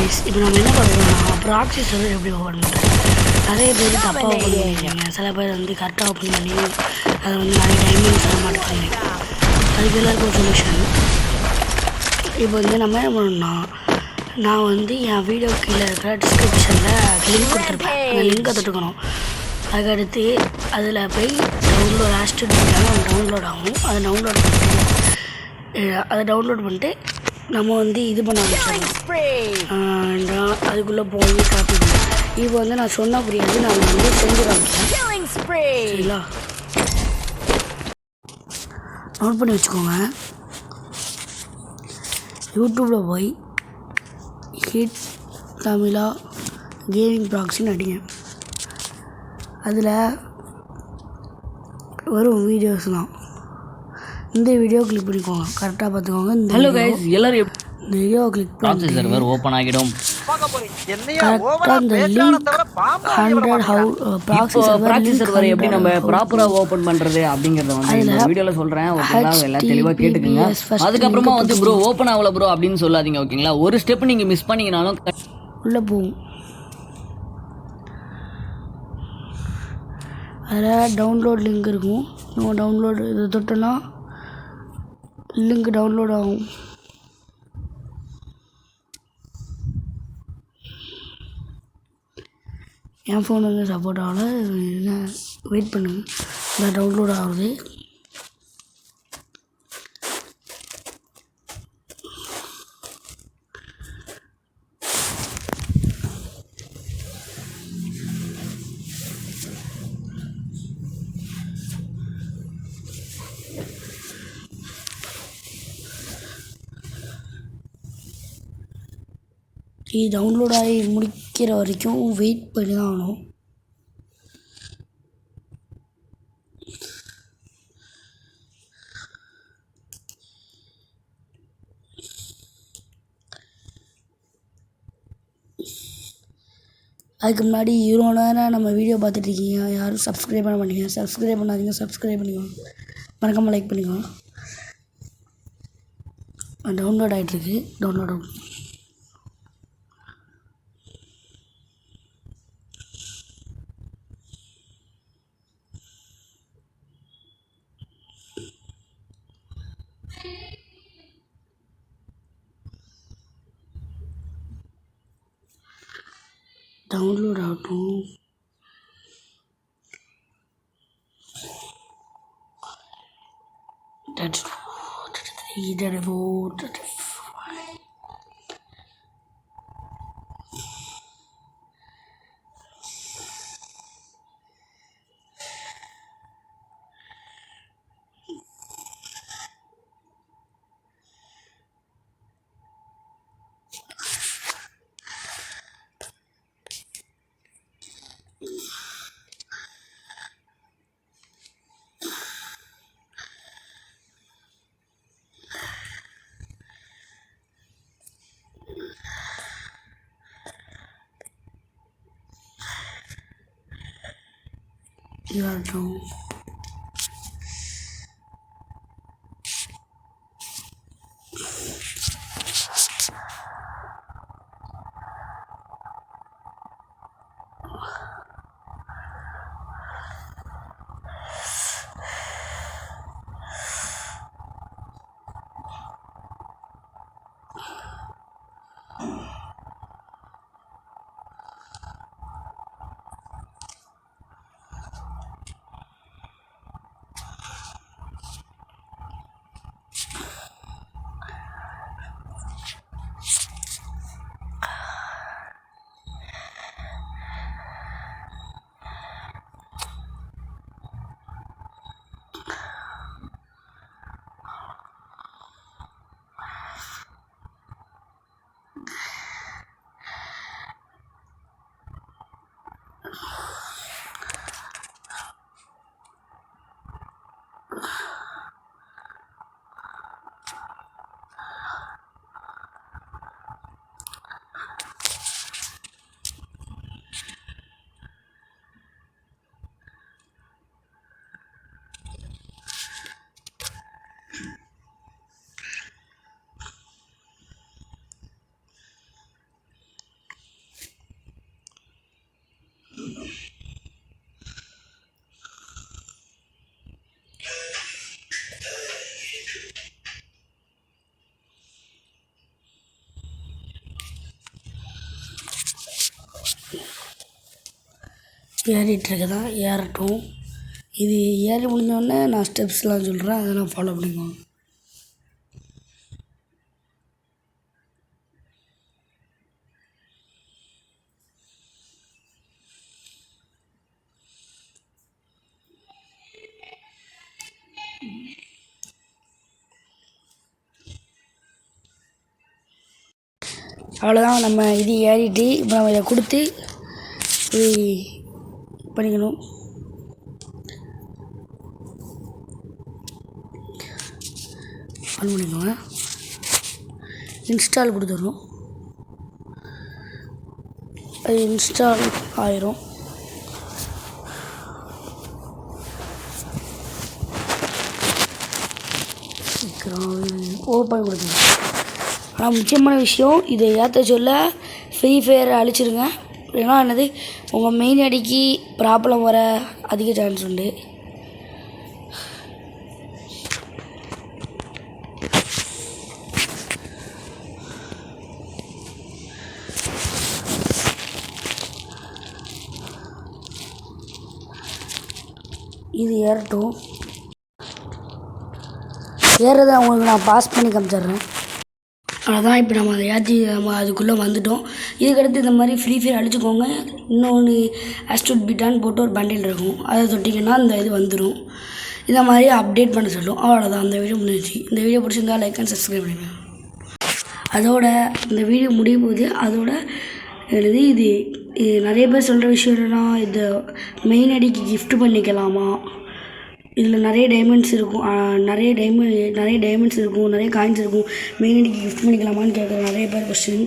Guys, இப்போ நம்ம என்ன பண்ணுறோம்னா ப்ராக்ஸி சர்வர் எப்படி ஓப்பன் பண்ணுறது. நிறைய பேர் தப்பாக ஓப்பன் பண்ணியிருக்கீங்க. சில பேர் வந்து கரெக்டாக ஓப்பன் பண்ணி அதை வந்து நிறைய டைமண்ட்ஸ் தர மாட்டேங்கிறீங்க. அதுக்கு எல்லாருக்கும் ஒரு சொல்யூஷன். இப்போ வந்து நம்ம என்ன பண்ணணும்னா, நான் வந்து என் வீடியோ கீழே இருக்கிற டிஸ்கிரிப்ஷனில் லிங்க் கொடுத்துருப்பேன். அந்த லிங்கை தொட்டுக்கணும். அதுக்கடுத்து அதில் போய் டவுன்லோட் ஆஸ்ட்ரிட் பண்ணாலும் டவுன்லோட் ஆகும். அதை டவுன்லோட் பண்ணிட்டு நம்ம வந்து இது பண்ண ஆரம்பிச்சிடலாம். அதுக்குள்ளே போய் காப்பி பண்ணேன். இப்போ வந்து நான் சொன்ன புரியாது, நான் வந்து செஞ்சு காமிச்சேன். சரிங்களா, நோட் பண்ணி வச்சுக்கோங்க. யூடியூப்பில் போய் ஹிட் தமிழா கேமிங் ப்ராக்ஸின்னு அடிங்க. அதில் வரும் வீடியோஸ் தான். இந்த வீடியோ கிளிக் பண்ணிக்கோங்க, கரெக்டாக பார்த்துக்கோங்க. ஹலோ கைஸ், எல்லாரும் இந்த வீடியோ கிளிக் பண்ணி சர்வர் ஓப்பன் ஆகிடும். கரெக்டாக இந்த லிங்க் 100 ப்ராக்ஸி சர்வர் எப்படி நம்ம ப்ராப்பராக ஓப்பன் பண்ணுறது அப்படிங்கிறத வந்து இந்த வீடியோவில் சொல்கிறேன். ஓகேங்களா, எல்லாம் தெளிவாக கேட்டுக்குங்க. அதுக்கப்புறமா வந்து ப்ரோ ஓப்பன் ஆகல ப்ரோ அப்படின்னு சொல்லாதீங்க. ஓகேங்களா, ஒரு ஸ்டெப் நீங்கள் மிஸ் பண்ணிங்கனாலும் உள்ளே போகும். அதில் டவுன்லோட் லிங்க் இருக்கும். நம்ம டவுன்லோடு இதை தொட்டோன்னா லிங்க் டவுன்லோட் ஆகும். என் ஃபோன் வந்து சப்போர்ட் ஆகலை, வெயிட் பண்ணுங்க. இந்த டவுன்லோட் ஆகுது. இது டவுன்லோட் ஆகி முடிக்கிற வரைக்கும் வெயிட் பண்ணி தான் ஆகணும். அதுக்கு முன்னாடி இவ்வளோ நேரம் நம்ம வீடியோ பார்த்துட்ருக்கீங்க, யாரும் சப்ஸ்கிரைப் பண்ண மாட்டீங்க. சப்ஸ்கிரைப் பண்ணாதீங்க, சப்ஸ்கிரைப் பண்ணிக்கோங்க, மறக்காமல் லைக் பண்ணிக்கோங்க. டவுன்லோட் ஆகிட்டுருக்கு, டவுன்லோட் ஆகும். டவுன்லோட் ஆகட்டும். இதாகட்டும். ஏறிட்டுருக்குதா ஏறட்டும். இது ஏறி முடிஞ்சோடனே நான் ஸ்டெப்ஸ்லாம் சொல்கிறேன், அதெல்லாம் ஃபாலோ பண்ணிக்குவோம். அவ்வளோதான், நம்ம இது ஏறிட்டு இப்போ நம்ம இதை கொடுத்து இது பண்ணிக்கணும். ஆன் பண்ணிக்கோங்க. இன்ஸ்டால் கொடுத்துடணும். அது இன்ஸ்டால் ஆயிரும். ஓப்பன் கொடுத்துருங்க. ஆனால் முக்கியமான விஷயம், இதை ஏற்ற சொல்ல ஃப்ரீ ஃபயரை அழிச்சிருங்க. ஏன்னா என்னது உங்கள் மெயின் ஐடிக்கு ப்ராப்ளம் வர அதிக சான்ஸ் உண்டு. இது ஏறட்டும். ஏறதை உங்களுக்கு நான் பாஸ் பண்ணி காமிச்சிட்றேன். அதான் இப்போ நம்ம அதை ஏற்றி நம்ம அதுக்குள்ளே வந்துட்டோம். இதுக்கடுத்து இந்த மாதிரி ஃப்ரீ ஃபயர் அடிச்சுக்கோங்க. இன்னொன்று ஆஸ்ட்ரோட் பீட்டான்னு போட்டு ஒரு பண்டில் இருக்கும், அதை தொட்டிங்கன்னா இந்த இது வந்துடும். இந்த மாதிரி அப்டேட் பண்ண சொல்லும். அவ்வளோதான், அந்த வீடியோ முடிஞ்சிச்சு. இந்த வீடியோ பிடிச்சிருந்தா லைக் அண்ட் சப்ஸ்கிரைப் பண்ணிடுங்க. அதோட இந்த வீடியோ முடிய போகுது. அதோட எழுதி இது நிறைய பேர் சொல்கிற விஷயம் என்னென்னா, இது மெயின் ஐடிக்கு கிஃப்ட் பண்ணிக்கலாமா, இதில் நிறைய டைமண்ட்ஸ் இருக்கும், நிறைய டைமண்ட்ஸ் இருக்கும், நிறைய காயின்ஸ் இருக்கும், மெயின் ஐடிக்கு கிஃப்ட் பண்ணிக்கலாமான்னு கேட்குற நிறைய பேர் கொஸ்டின்.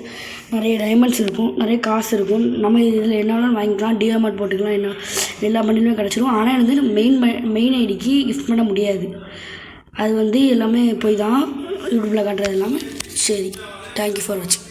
நிறைய டைமண்ட்ஸ் இருக்கும், நிறைய காசு இருக்கும். நம்ம இதில் என்ன வேணாலும் வாங்கிக்கலாம், டிஎம்ஆர் போட்டுக்கலாம், என்ன எல்லா பண்ணிலுமே கிடச்சிரும். ஆனால் வந்து மெயின் ஐடிக்கு கிஃப்ட் பண்ண முடியாது. அது வந்து எல்லாமே போய் தான் யூடியூப்பில் காட்டுறது எல்லாமே. சரி, தேங்க்யூ ஃபார் வாட்சிங்.